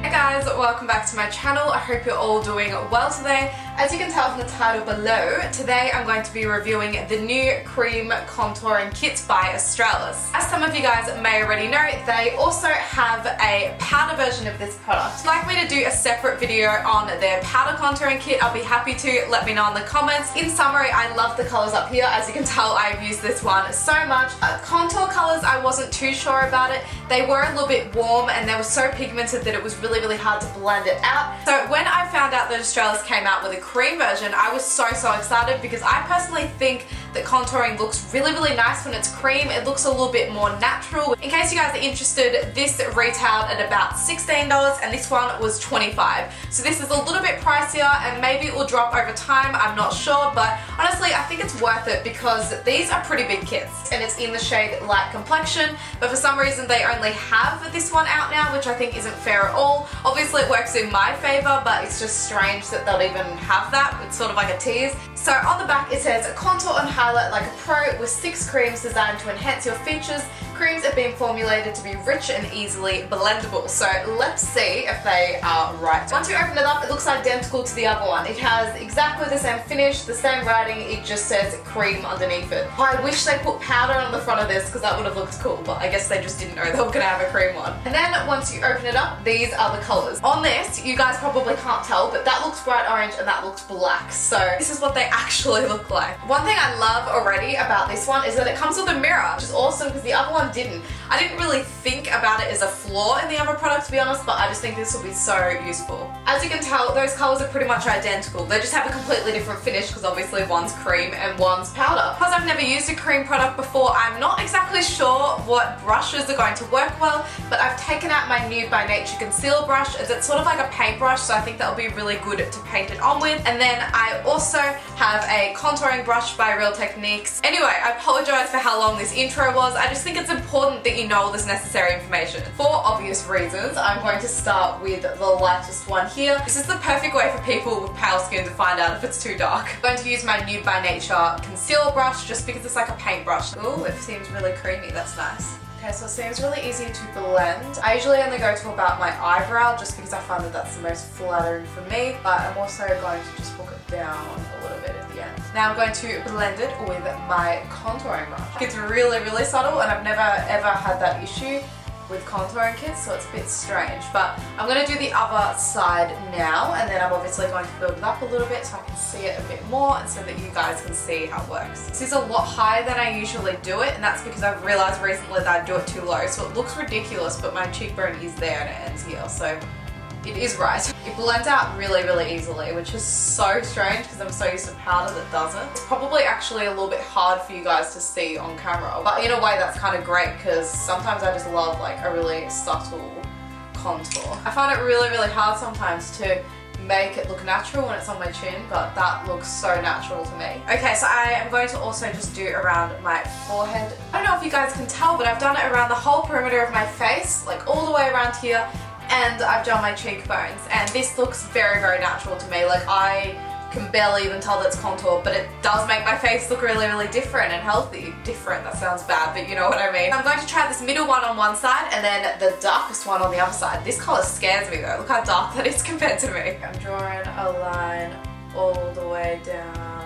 Hey guys, welcome back to my channel. I hope you're all doing well today. As you can tell from the title below, today I'm going to be reviewing the new cream contouring kit by Australis. As some of you guys may already know, they also have a powder version of this product. If you'd like me to do a separate video on their powder contouring kit, I'll be happy to. Let me know in the comments. In summary, I love the colours up here. As you can tell, I've used this one so much. Contour colours, I wasn't too sure about it. They were a little bit warm and they were so pigmented that it was really hard to blend it out. So when I found out that Australis came out with a cream version, I was so excited because I personally think that contouring looks really nice when it's cream. It looks a little bit more natural. In case you guys are interested, this retailed at about $16 and this one was $25. So this is a little bit pricier and maybe it will drop over time, I'm not sure, but honestly I think it's worth it because these are pretty big kits and it's in the shade light complexion, but for some reason they only have this one out now, which I think isn't fair at all. Obviously it works in my favour, but it's just strange that they'll even have that. It's sort of like a tease. So on the back it says, contour and highlight like a pro with 6 creams designed to enhance your features. Creams have been formulated to be rich and easily blendable. So let's see if they are right. Once you open it up, it looks identical to the other one. It has exactly the same finish, the same writing, it just says cream underneath it. I wish they put powder on the front of this because that would have looked cool, but I guess they just didn't know they were going to have a cream one. And then once you open it up, these are the colours. On this, you guys probably can't tell, but that looks bright orange and that looks black. So this is what they actually look like. One thing I love already about this one is that it comes with a mirror, which is awesome because the other one didn't. I didn't really think about it as a flaw in the other product, to be honest, but I just think this will be so useful. As you can tell, those colours are pretty much identical. They just have a completely different finish because obviously one's cream and one's powder. Because I've never used a cream product before, I'm not exactly sure what brushes are going to work well, but I've taken out my Nude by Nature concealer brush as it's sort of like a paintbrush, so I think that'll be really good to paint it on with. And then I also have a contouring brush by Real Techniques. Anyway, I apologise for how long this intro was. I just think it's important that you know all this necessary information. For obvious reasons, I'm going to start with the lightest one here. This is the perfect way for people with pale skin to find out if it's too dark. I'm going to use my Nude by Nature concealer brush just because it's like a paintbrush. Ooh, it seems really creamy, that's nice. Okay, so it seems really easy to blend. I usually only go to about my eyebrow just because I find that that's the most flattering for me, but I'm also going to just hook it down a little bit at the end. Now I'm going to blend it with my contouring brush. It's really subtle and I've never ever had that issue with contouring kits, so it's a bit strange, but I'm going to do the other side now and then I'm obviously going to build it up a little bit so I can see it a bit more and so that you guys can see how it works. This is a lot higher than I usually do it, and that's because I've realised recently that I do it too low, so it looks ridiculous, but my cheekbone is there and it ends here, so it is right. It blends out really easily, which is so strange because I'm so used to powder that doesn't. It's probably actually a little bit hard for you guys to see on camera, but in a way that's kind of great because sometimes I just love like a really subtle contour. I find it really hard sometimes to make it look natural when it's on my chin, but that looks so natural to me. Okay, so I am going to also just do around my forehead. I don't know if you guys can tell, but I've done it around the whole perimeter of my face, like all the way around here, and I've done my cheekbones, and this looks very natural to me. Like I can barely even tell that's contour, but it does make my face look really different and healthy. Different, that sounds bad, but you know what I mean. I'm going to try this middle one on one side and then the darkest one on the other side. This colour scares me though, look how dark that is compared to me. I'm drawing a line all the way down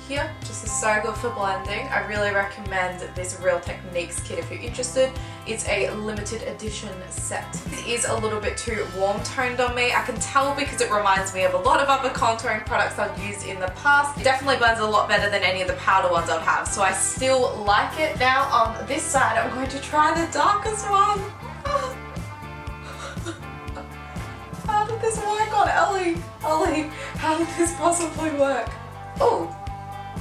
here. This is so good for blending. I really recommend this Real Techniques kit if you're interested. It's a limited edition set. It is a little bit too warm toned on me. I can tell because it reminds me of a lot of other contouring products I've used in the past. It definitely blends a lot better than any of the powder ones I'd have, so I still like it. Now on this side I'm going to try the darkest one. How did this work on Ellie? Ellie, how did this possibly work?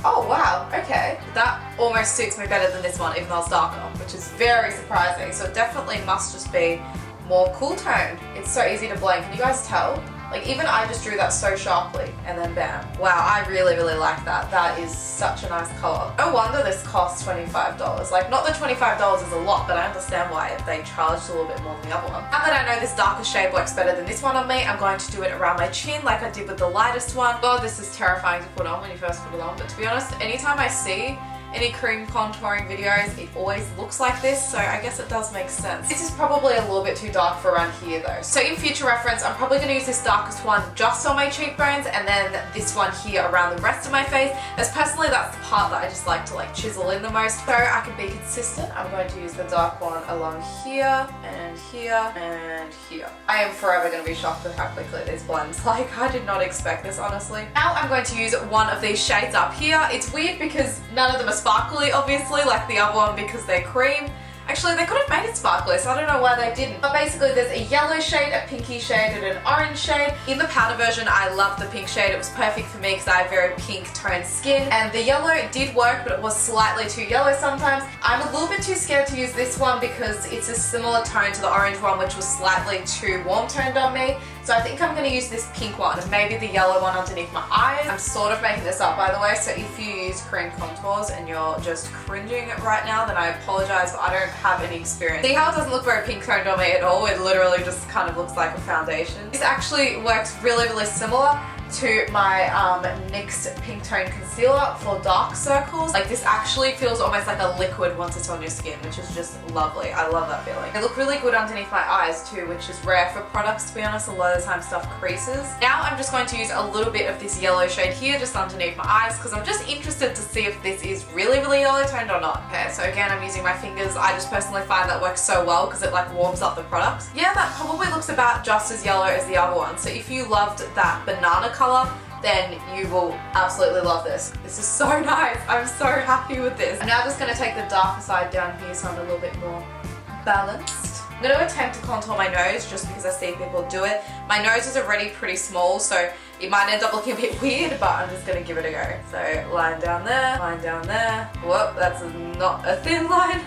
Oh wow, okay. That almost suits me better than this one, even though it's darker, which is very surprising. So it definitely must just be more cool toned. It's so easy to blend, can you guys tell? Like even I just drew that so sharply and then bam. Wow, I really like that. That is such a nice colour. No wonder this costs $25. Like not that $25 is a lot, but I understand why they charged a little bit more than the other one. Now that I know this darker shade works better than this one on me, I'm going to do it around my chin like I did with the lightest one. God, this is terrifying to put on when you first put it on, but to be honest, anytime I see any cream contouring videos, it always looks like this, so I guess it does make sense. This is probably a little bit too dark for around here though. So in future reference, I'm probably going to use this darkest one just on my cheekbones and then this one here around the rest of my face, as personally that's the part that I just like to chisel in the most. So I can be consistent, I'm going to use the dark one along here and here and here. I am forever going to be shocked at how quickly these blends. I did not expect this, honestly. Now I'm going to use one of these shades up here. It's weird because none of them are sparkly, obviously, like the other one because they're cream. Actually, they could have made it sparkly, so I don't know why they didn't. But basically, there's a yellow shade, a pinky shade, and an orange shade. In the powder version, I love the pink shade. It was perfect for me because I have very pink toned skin. And the yellow did work, but it was slightly too yellow sometimes. I'm a little bit too scared to use this one because it's a similar tone to the orange one, which was slightly too warm toned on me. So I think I'm going to use this pink one and maybe the yellow one underneath my eyes. I'm sort of making this up, by the way, so if you use cream contours and you're just cringing right now, then I apologize, but I don't have any experience. See how it doesn't look very pink toned on me at all? It literally just kind of looks like a foundation. This actually works really, really similar to my NYX pink tone concealer for dark circles. This actually feels almost like a liquid once it's on your skin, which is just lovely. I love that feeling. They look really good underneath my eyes too, which is rare for products, to be honest. A lot of the time stuff creases. Now I'm just going to use a little bit of this yellow shade here just underneath my eyes because I'm just interested to see if this is really, really yellow toned or not. Okay, so again, I'm using my fingers. I just personally find that works so well because it warms up the product. Yeah, that probably looks about just as yellow as the other one. So if you loved that banana color, then you will absolutely love this. This is so nice. I'm so happy with this. I'm now just going to take the darker side down here so I'm a little bit more balanced. I'm going to attempt to contour my nose just because I see people do it. My nose is already pretty small, so it might end up looking a bit weird, but I'm just going to give it a go. So line down there, line down there. Whoop, that's not a thin line.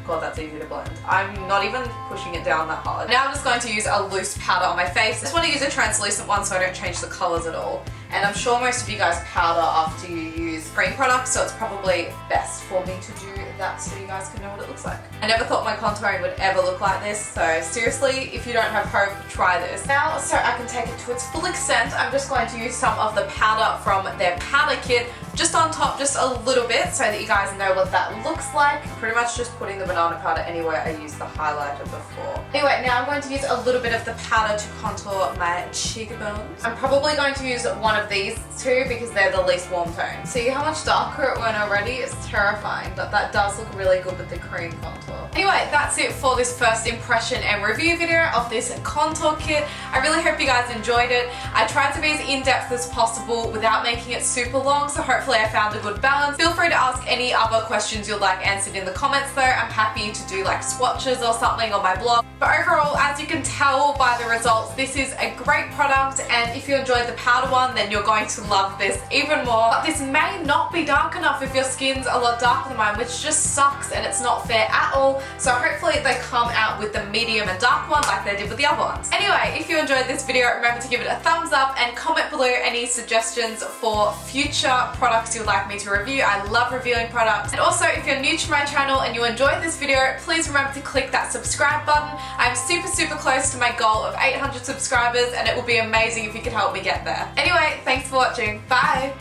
God, that's easy to blend. I'm not even pushing it down that hard. Now I'm just going to use a loose powder on my face. I just want to use a translucent one so I don't change the colors at all. And I'm sure most of you guys powder after you use cream products, so it's probably best for me to do that so you guys can know what it looks like. I never thought my contouring would ever look like this, so seriously, if you don't have hope, try this. Now, so I can take it to its full extent, I'm just going to use some of the powder from their powder kit just on top, just a little bit, so that you guys know what that looks like. Pretty much just putting the banana powder anywhere I used the highlighter before. Anyway, now I'm going to use a little bit of the powder to contour my cheekbones. I'm probably going to use one of these two because they're the least warm tone. See how much darker it went already? It's terrifying, but that does look really good with the cream contour. Anyway, that's it for this first impression and review video of this contour kit. I really hope you guys enjoyed it. I tried to be as in-depth as possible without making it super long, so hopefully I found a good balance. Feel free to ask any other questions you'd like answered in the comments though. I'm happy to do swatches or something on my blog. But overall, as you can tell by the results, this is a great product, and if you enjoyed the powder one, then you're going to love this even more. But this may not be dark enough if your skin's a lot darker than mine, which just sucks and it's not fair at all. So hopefully they come out with the medium and dark one like they did with the other ones. Anyway, if you enjoyed this video, remember to give it a thumbs up and comment below any suggestions for future products you'd like me to review. I love reviewing products. And also, if you're new to my channel and you enjoyed this video, please remember to click that subscribe button. I'm super, super close to my goal of 800 subscribers, and it would be amazing if you could help me get there. Anyway, thanks for watching. Bye!